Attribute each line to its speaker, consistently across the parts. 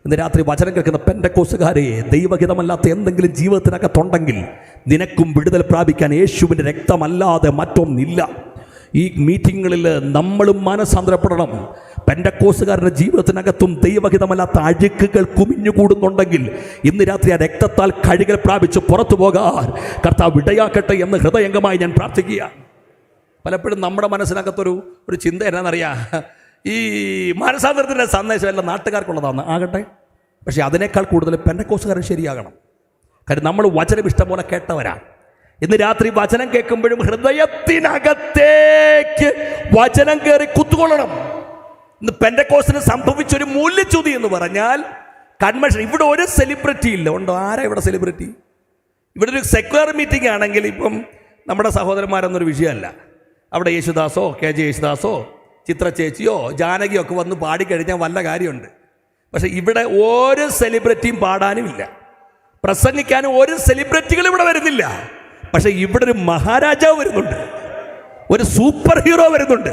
Speaker 1: ഇന്ന് രാത്രി വചനം കേൾക്കുന്ന പെന്തക്കോസ്തുകാരെ, ദൈവഹിതമല്ലാത്ത എന്തെങ്കിലും ജീവിതത്തിനകത്തുണ്ടെങ്കിൽ നിനക്കും വിടുതൽ പ്രാപിക്കാൻ യേശുവിൻ്റെ രക്തമല്ലാതെ മറ്റൊന്നില്ല. ഈ മീറ്റിങ്ങുകളിൽ നമ്മളും മാനസാന്തരപ്പെടണം. പെന്തക്കോസ്തുകാരുടെ ജീവിതത്തിനകത്തും ദൈവഹിതമല്ലാത്ത അഴുക്കുകൾ കുമിഞ്ഞുകൂടുന്നുണ്ടെങ്കിൽ ഇന്ന് രാത്രി ആ രക്തത്താൽ കഴുകൽ പ്രാപിച്ച് പുറത്തു പോകാൻ കർത്താവ് ഇടയാക്കട്ടെ എന്ന് ഹൃദയംഗമായി ഞാൻ പ്രാർത്ഥിക്കുക. പലപ്പോഴും നമ്മുടെ മനസ്സിനകത്തൊരു ചിന്ത എന്നാണെന്നറിയാം, ഈ മാനസാന്തരത്തിൻ്റെ സന്ദേശം എല്ലാം നാട്ടുകാർക്കുള്ളതാണ് ആകട്ടെ, പക്ഷേ അതിനേക്കാൾ കൂടുതൽ പെന്തക്കോസ്തുകാരൻ ശരിയാകണം. കാര്യം നമ്മൾ വചനം ഇഷ്ടം പോലെ കേട്ടവരാണ്. ഇന്ന് രാത്രി വചനം കേൾക്കുമ്പോഴും ഹൃദയത്തിനകത്തേക്ക് വചനം കയറി കുത്തുകൊള്ളണം. ഇന്ന് പെന്തക്കോസ്തിന് സംഭവിച്ചൊരു മൂല്യച്യുതി എന്ന് പറഞ്ഞാൽ കൺവെൻഷൻ. ഇവിടെ ഒരു സെലിബ്രിറ്റി ഇല്ല. ഉണ്ടോ? ആരാ ഇവിടെ സെലിബ്രിറ്റി? ഇവിടെ ഒരു സെക്യുലർ മീറ്റിംഗ് ആണെങ്കിൽ ഇപ്പം നമ്മുടെ സഹോദരന്മാരൊന്നൊരു വിഷയമല്ല. അവിടെ യേശുദാസോ KG യേശുദാസോ ചിത്ര ചേച്ചിയോ ജാനകിയോ ഒക്കെ വന്ന് പാടിക്കഴിഞ്ഞാൽ വല്ല കാര്യമുണ്ട്. പക്ഷെ ഇവിടെ ഒരു സെലിബ്രിറ്റിയും പാടാനും ഇല്ല, പ്രസംഗിക്കാനും ഒരു സെലിബ്രിറ്റികൾ ഇവിടെ വരുന്നില്ല. പക്ഷെ ഇവിടെ ഒരു മഹാരാജാവ് വരുന്നുണ്ട്, ഒരു സൂപ്പർ ഹീറോ വരുന്നുണ്ട്.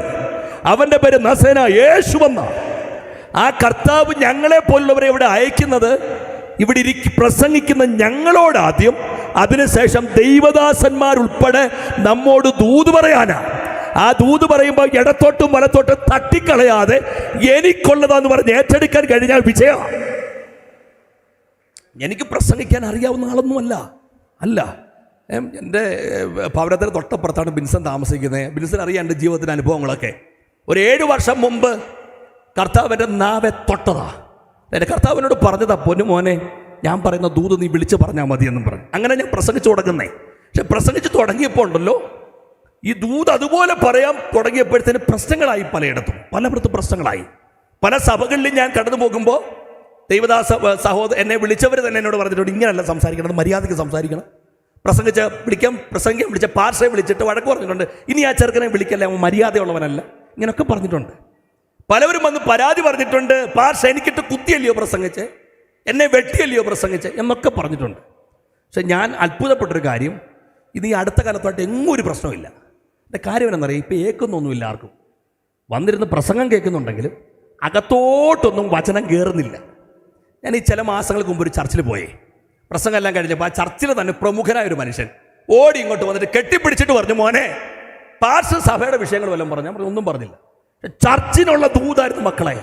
Speaker 1: അവൻ്റെ പേര് നസേന യേശുവെന്ന. ആ കർത്താവ് ഞങ്ങളെ പോലുള്ളവരെ ഇവിടെ അയക്കുന്നത് ഇവിടെ പ്രസംഗിക്കുന്ന ഞങ്ങളോട് ആദ്യം, അതിനുശേഷം ദൈവദാസന്മാരുൾപ്പെടെ നമ്മോട് ദൂത് പറയാനാ. ആ ദൂത് പറയുമ്പോൾ ഇടത്തോട്ടും വലത്തോട്ടും തട്ടിക്കളയാതെ എനിക്കുള്ളതാന്ന് പറഞ്ഞ് ഏറ്റെടുക്കാൻ കഴിഞ്ഞാൽ വിജയമാണ്. എനിക്ക് പ്രസംഗിക്കാൻ അറിയാവുന്ന ആളൊന്നുമല്ല. എൻ്റെ ഭവനത്തിന് തൊട്ടപ്പുറത്താണ് ബിൻസൺ താമസിക്കുന്നത്. ബിൻസൺ അറിയാം എൻ്റെ ജീവിതത്തിൻ്റെ അനുഭവങ്ങളൊക്കെ. ഒരു 7 വർഷം മുമ്പ് കർത്താവിൻ്റെ നാവെ തൊട്ടതാ. എൻ്റെ കർത്താവിനോട് പറഞ്ഞതാ, പൊന്നു മോനെ, ഞാൻ പറയുന്ന ദൂത് നീ വിളിച്ച് പറഞ്ഞാൽ മതിയെന്നും പറഞ്ഞു. അങ്ങനെ ഞാൻ പ്രസംഗിച്ചു തുടങ്ങുന്നേ. പക്ഷെ പ്രസംഗിച്ച് തുടങ്ങിയപ്പോൾ ഉണ്ടല്ലോ, ഈ ദൂത് അതുപോലെ പറയാൻ തുടങ്ങിയപ്പോഴത്തേന് പ്രശ്നങ്ങളായി. പലയിടത്തും പ്രശ്നങ്ങളായി. പല സഭകളിലും ഞാൻ കടന്നു പോകുമ്പോൾ ദൈവദാസ സഹോദരൻ എന്നെ വിളിച്ചവർ തന്നെ എന്നോട് പറഞ്ഞിട്ടുണ്ട്, ഇങ്ങനെയല്ല സംസാരിക്കണം, മര്യാദയ്ക്ക് സംസാരിക്കണം. പ്രസംഗിക്കാൻ വിളിച്ച പാർശ്വയെ വിളിച്ചിട്ട് വഴക്ക് പറഞ്ഞിട്ടുണ്ട്, ഇനി ആ ചെറുക്കനെ വിളിക്കല്ലേ, അവൻ മര്യാദയുള്ളവനല്ല, ഇങ്ങനെയൊക്കെ പറഞ്ഞിട്ടുണ്ട്. പലവരും വന്ന് പരാതി പറഞ്ഞിട്ടുണ്ട്, പാർശ്വ എനിക്കിട്ട് കുത്തിയല്ലയോ പ്രസംഗിച്ച്, എന്നെ വെട്ടിയല്ലയോ പ്രസംഗിച്ച് എന്നൊക്കെ പറഞ്ഞിട്ടുണ്ട്. പക്ഷെ ഞാൻ അത്ഭുതപ്പെട്ടൊരു കാര്യം, ഇത് ഈ അടുത്ത കാലത്തായിട്ട് എങ്ങും ഒരു പ്രശ്നമില്ല. എൻ്റെ കാര്യം എന്നറിയാം, ഇപ്പോൾ ഏക്കുന്നൊന്നുമില്ല ആർക്കും. വന്നിരുന്ന് പ്രസംഗം കേൾക്കുന്നുണ്ടെങ്കിലും അകത്തോട്ടൊന്നും വചനം കയറുന്നില്ല. ഞാൻ ഈ ചില മാസങ്ങൾക്ക് മുമ്പ് ഒരു ചർച്ചിൽ പോയേ. പ്രസംഗം എല്ലാം കഴിഞ്ഞപ്പോൾ ആ ചർച്ചിൽ തന്നെ പ്രമുഖനായൊരു മനുഷ്യൻ ഓടി ഇങ്ങോട്ട് വന്നിട്ട് കെട്ടിപ്പിടിച്ചിട്ട് പറഞ്ഞു, മോനെ, പാർശ്വ സഭയുടെ വിഷയങ്ങൾ വല്ലതും പറഞ്ഞു. ഞാൻ ഒന്നും പറഞ്ഞില്ല. ചർച്ചിനുള്ള ദൂതായിരുന്നു മക്കളെ.